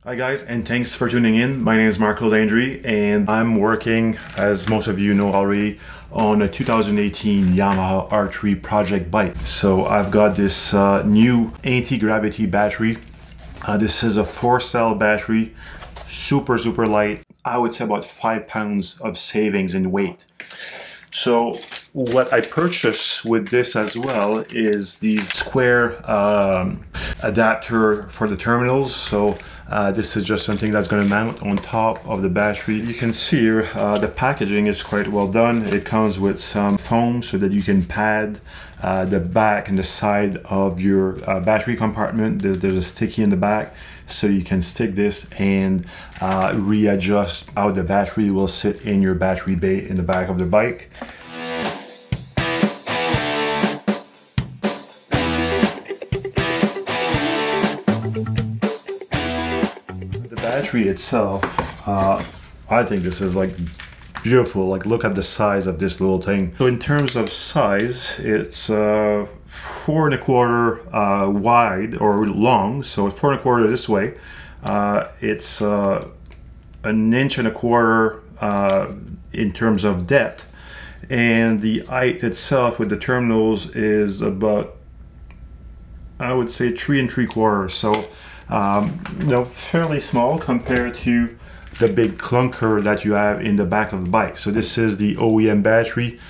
Hi guys, and thanks for tuning in. My name is Marco Landry and I'm working, as most of you know already, on a 2018 Yamaha R3 project bike. So I've got this new anti-gravity battery. This is a 4-cell battery, super light. I would say about 5 pounds of savings in weight. So what I purchased with this as well is these square adapter for the terminals. So this is just something that's going to mount on top of the battery. You can see here the packaging is quite well done. It comes with some foam so that you can pad the back and the side of your battery compartment. There's a sticky in the back, so you can stick this and readjust how the battery will sit in your battery bay in the back of the bike. The battery itself, I think this is like beautiful. Like, look at the size of this little thing. So in terms of size, it's 4 1/4 wide or long, so it's 4 1/4 this way. It's 1 1/4 in terms of depth, and the height itself with the terminals is about, I would say, 3 3/4. So you know, fairly small compared to the big clunker that you have in the back of the bike. So this is the OEM battery.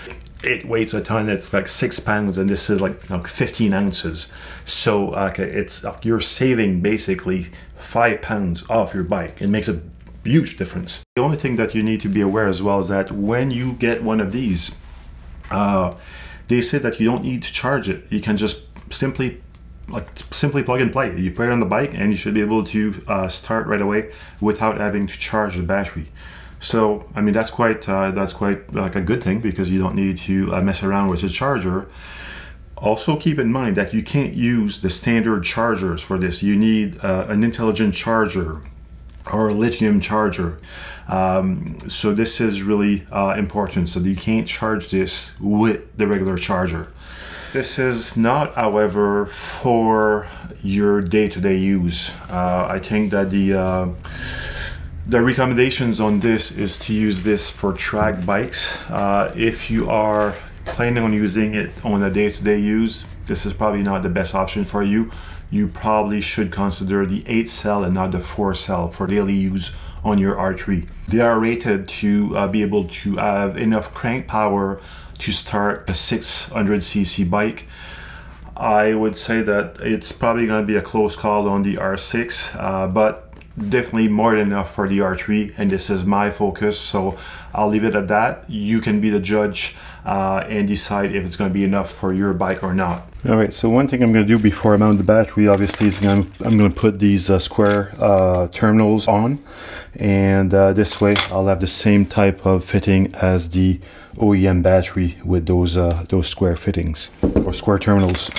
It weighs a ton. It's like 6 pounds, and this is like 15 ounces. So it's you're saving basically 5 pounds off your bike. It makes a huge difference. The only thing that you need to be aware as well is that when you get one of these, they say that you don't need to charge it. You can just simply plug and play. You put it on the bike and you should be able to start right away without having to charge the battery. So I mean, that's quite like a good thing, because you don't need to mess around with the charger. Also keep in mind that you can't use the standard chargers for this. You need an intelligent charger or a lithium charger. So this is really important. So you can't charge this with the regular charger. This is not, however, for your day-to-day use. I think that the recommendations on this is to use this for track bikes. If you are planning on using it on a day-to-day use, this is probably not the best option for you. You probably should consider the 8-cell and not the 4-cell for daily use on your R3. They are rated to be able to have enough crank power to start a 600cc bike. I would say that it's probably going to be a close call on the R6, but definitely more than enough for the R3, and this is my focus, so I'll leave it at that. You can be the judge and decide if it's going to be enough for your bike or not. All right, so one thing I'm going to do before I mount the battery, obviously, is I'm going to put these square terminals on, and this way I'll have the same type of fitting as the OEM battery with those square fittings or square terminals.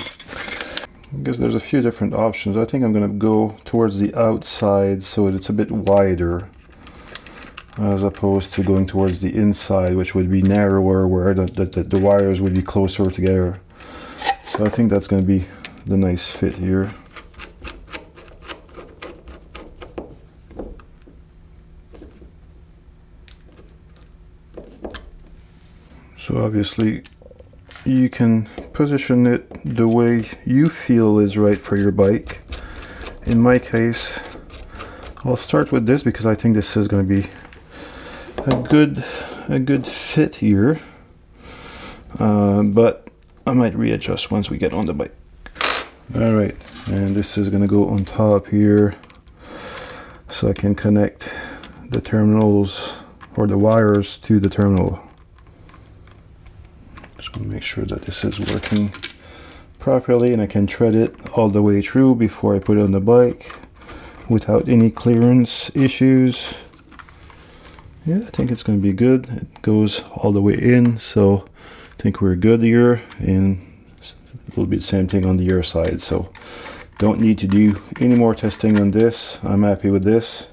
I guess there's a few different options. I think I'm going to go towards the outside so it's a bit wider, as opposed to going towards the inside, which would be narrower, where the wires would be closer together. So I think that's going to be the nice fit here. So obviously you can position it the way you feel is right for your bike. In my case, I'll start with this because I think this is going to be a good fit here, but I might readjust once we get on the bike. All right, and this is going to go on top here, so I can connect the terminals or the wires to the terminal. Just want to make sure that this is working properly, and I can thread it all the way through before I put it on the bike without any clearance issues. Yeah, I think it's going to be good. It goes all the way in, so I think we're good here, and it will be the same thing on the other side. So don't need to do any more testing on this. I'm happy with this,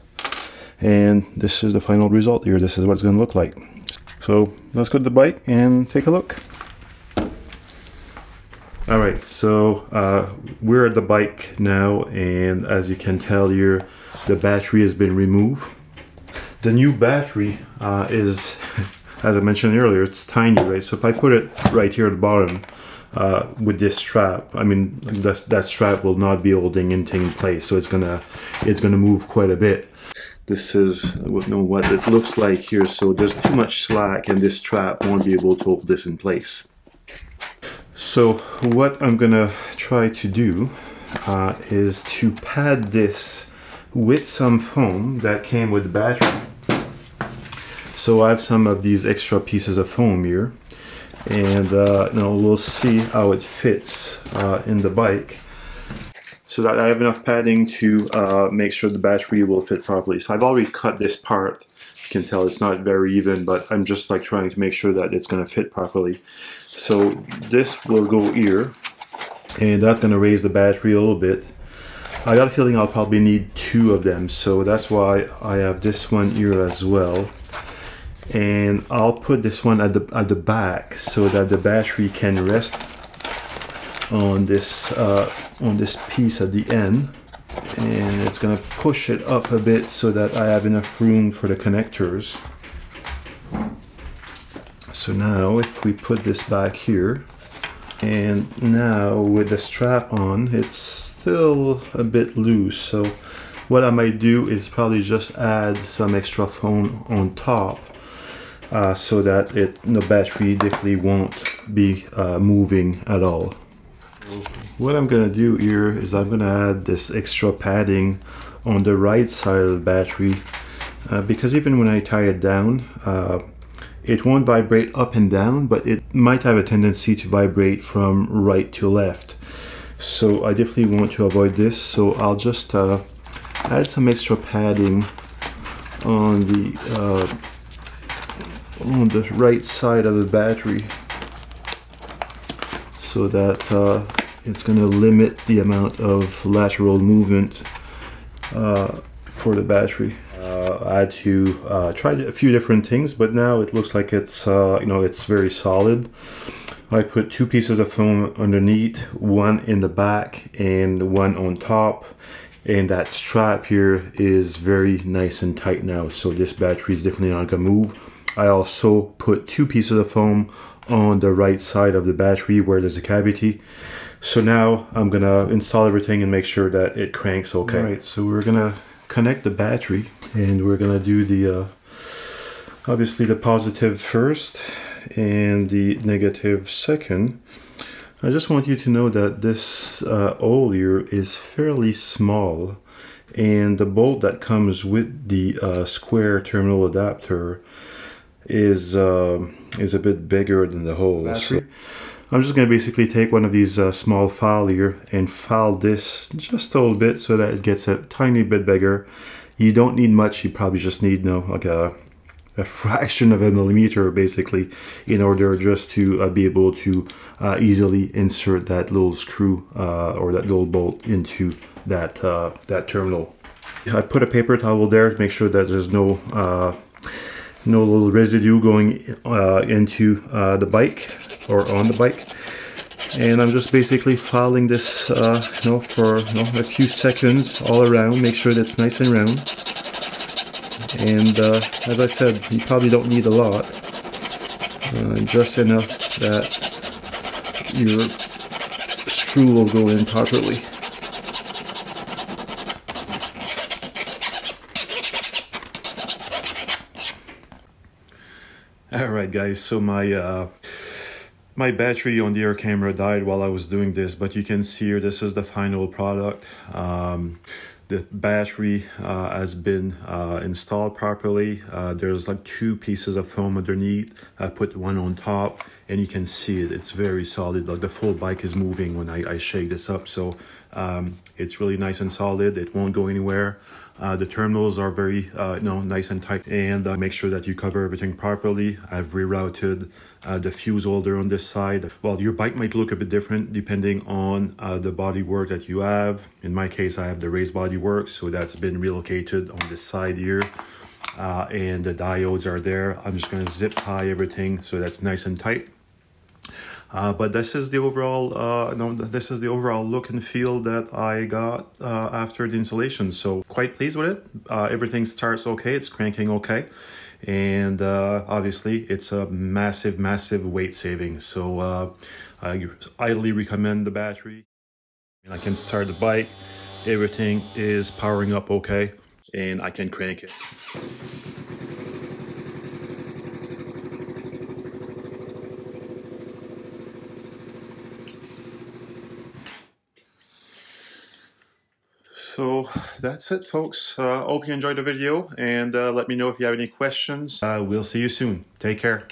and this is the final result here. This is what it's going to look like. So let's go to the bike and take a look. All right, so we're at the bike now, and as you can tell here, the battery has been removed. The new battery is, as I mentioned earlier, it's tiny, right? So if I put it right here at the bottom with this strap, I mean, that strap will not be holding anything in place, so it's gonna move quite a bit. This is what it looks like here. So there's too much slack, and this strap won't be able to hold this in place. So what I'm gonna try to do is to pad this with some foam that came with the battery. So I have some of these extra pieces of foam here, and we'll see how it fits in the bike, so that I have enough padding to make sure the battery will fit properly. So I've already cut this part. You can tell it's not very even, but I'm just like trying to make sure that it's going to fit properly. So this will go here, and that's going to raise the battery a little bit. I got a feeling I'll probably need 2 of them, so that's why I have this one here as well. And I'll put this one at the back so that the battery can rest on this piece at the end, and it's going to push it up a bit so that I have enough room for the connectors. So now if we put this back here, and now with the strap on, it's still a bit loose, so what I might do is probably just add some extra foam on top so that the battery definitely won't be moving at all. What I'm gonna do here is I'm gonna add this extra padding on the right side of the battery because even when I tie it down, it won't vibrate up and down, but it might have a tendency to vibrate from right to left. So I definitely want to avoid this, so I'll just add some extra padding on the right side of the battery, so that it's going to limit the amount of lateral movement for the battery. I had to try a few different things, but now it looks like it's it's very solid. I put 2 pieces of foam underneath, one in the back and one on top, and that strap here is very nice and tight now, so this battery is definitely not gonna move. I also put 2 pieces of foam on the right side of the battery where there's a cavity. So now I'm gonna install everything and make sure that it cranks okay. All right, so we're gonna connect the battery, and we're gonna do the obviously the positive first and the negative second. I just want you to know that this hole here is fairly small, and the bolt that comes with the square terminal adapter is a bit bigger than the hole. So I'm just going to basically take one of these small file here and file this just a little bit so that it gets a tiny bit bigger. You don't need much, you probably just need like a fraction of a millimeter basically, in order just to be able to easily insert that little screw or that little bolt into that terminal. I put a paper towel there to make sure that there's no little residue going into the bike or on the bike. And I'm just basically filing this for a few seconds all around, make sure that it's nice and round. And as I said, you probably don't need a lot, just enough that your screw will go in properly. Alright guys, so my battery on the air camera died while I was doing this, but you can see here this is the final product. The battery has been installed properly. There's like 2 pieces of foam underneath. I put one on top, and you can see it. It's very solid. Like the full bike is moving when I shake this up. So it's really nice and solid. It won't go anywhere. The terminals are very nice and tight, and make sure that you cover everything properly. I've rerouted the fuse holder on this side. Well, your bike might look a bit different depending on the bodywork that you have. In my case, I have the raised bodywork, so that's been relocated on this side here. And the diodes are there. I'm just going to zip tie everything so that's nice and tight. But this is the overall this is the overall look and feel that I got after the installation. So quite pleased with it. Everything starts okay. It's cranking okay. And obviously it's a massive weight saving. So I highly recommend the battery. I can start the bike. Everything is powering up okay. And I can crank it. So that's it, folks. Hope you enjoyed the video, and let me know if you have any questions. We'll see you soon. Take care.